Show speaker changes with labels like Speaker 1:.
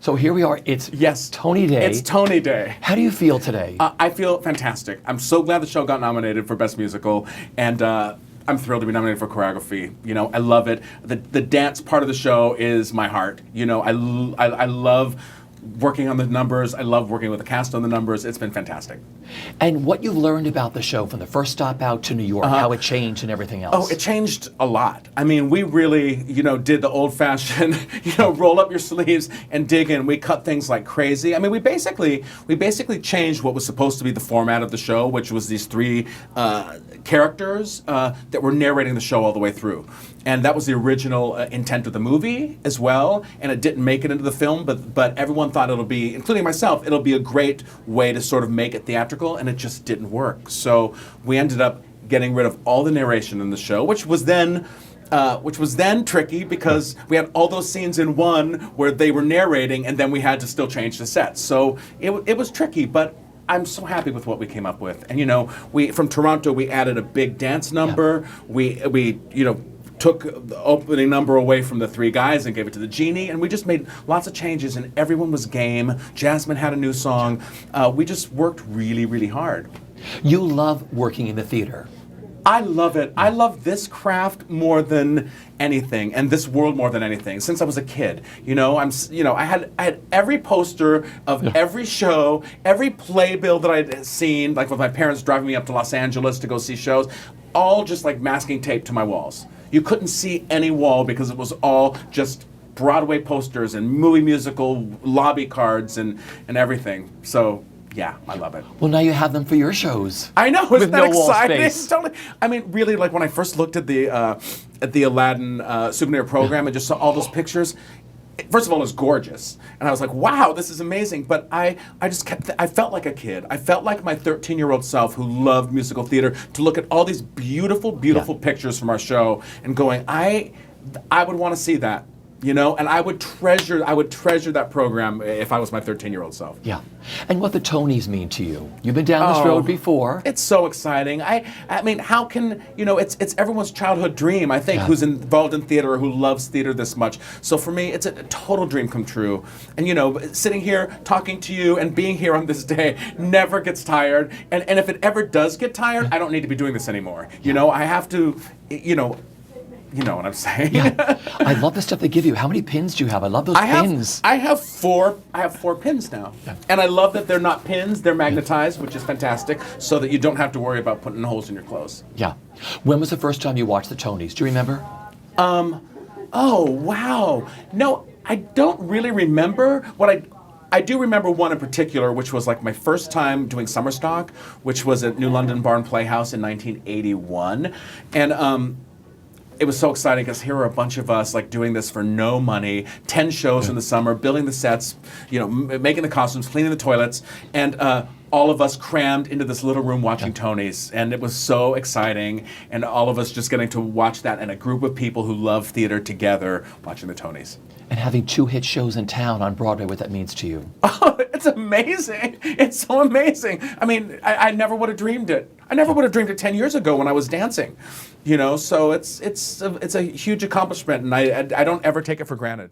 Speaker 1: So here we are. It's
Speaker 2: Yes.
Speaker 1: Tony Day.
Speaker 2: It's Tony Day.
Speaker 1: How do you feel today?
Speaker 2: I feel fantastic. I'm so glad the show got nominated for Best Musical, and I'm thrilled to be nominated for Choreography. You know, I love it. The dance part of the show is my heart. You know, I love working on the numbers. I love working with the cast on the numbers. It's been fantastic.
Speaker 1: And what you've learned about the show from the first stop out to New York, how it changed and everything else.
Speaker 2: Oh, it changed a lot. I mean, we really, did the old-fashioned, roll up your sleeves and dig in. We cut things like crazy. I mean, we basically changed what was supposed to be the format of the show, which was these three characters that were narrating the show all the way through. And that was the original intent of the movie as well, and it didn't make it into the film, but everyone thought it'll be, including myself, it'll be a great way to sort of make it theatrical, and it just didn't work. So we ended up getting rid of all the narration in the show, which was then tricky because we had all those scenes in one where they were narrating, and then we had to still change the sets. So it was tricky, but I'm so happy with what we came up with. And we from Toronto, we added a big dance number. Yeah. We took the opening number away from the three guys and gave it to the genie, and we just made lots of changes, and everyone was game. Jasmine had a new song. We just worked really, really hard.
Speaker 1: You love working in the theater.
Speaker 2: I love it. I love this craft more than anything, and this world more than anything. Since I was a kid, I had every poster of every show, every playbill that I'd seen, like with my parents driving me up to Los Angeles to go see shows, all just like masking tape to my walls. You couldn't see any wall because it was all just Broadway posters and movie musical lobby cards and everything. So yeah, I love it.
Speaker 1: Well, now you have them for your shows.
Speaker 2: I know, isn't that exciting?
Speaker 1: Wall space.
Speaker 2: Totally. I mean, really, like when I first looked at the Aladdin souvenir program and just saw all those pictures. First of all, it was gorgeous, and I was like, "Wow, this is amazing." But I felt like a kid. I felt like my 13-year-old self who loved musical theater to look at all these beautiful, beautiful pictures from our show and going, I would want to see that. And I would treasure that program if I was my 13-year-old self.
Speaker 1: Yeah. And what the Tonys mean to you? You've been down this road before.
Speaker 2: It's so exciting. I mean, how can, it's everyone's childhood dream, I think, who's involved in theater or who loves theater this much. So for me, it's a total dream come true. And, sitting here talking to you and being here on this day never gets tired. And if it ever does get tired, I don't need to be doing this anymore. I have to, You know what I'm saying?
Speaker 1: Yeah. I love the stuff they give you. How many pins do you have? I love those pins.
Speaker 2: I have four pins now. Yeah. And I love that they're not pins, they're magnetized, which is fantastic, so that you don't have to worry about putting holes in your clothes.
Speaker 1: Yeah. When was the first time you watched the Tonys? Do you remember?
Speaker 2: Oh, wow. No, I don't really remember. I do remember one in particular, which was like my first time doing summer stock, which was at New London Barn Playhouse in 1981. And it was so exciting because here were a bunch of us like doing this for no money, 10 shows in the summer, building the sets, making the costumes, cleaning the toilets, and all of us crammed into this little room watching Tonys, and it was so exciting, and all of us just getting to watch that and a group of people who love theater together watching the Tonys.
Speaker 1: And having 2 hit shows in town on Broadway, what that means to you.
Speaker 2: Oh, it's amazing. It's so amazing. I mean, I never would have dreamed it. I never would have dreamed it 10 years ago when I was dancing. So it's a huge accomplishment, and I don't ever take it for granted.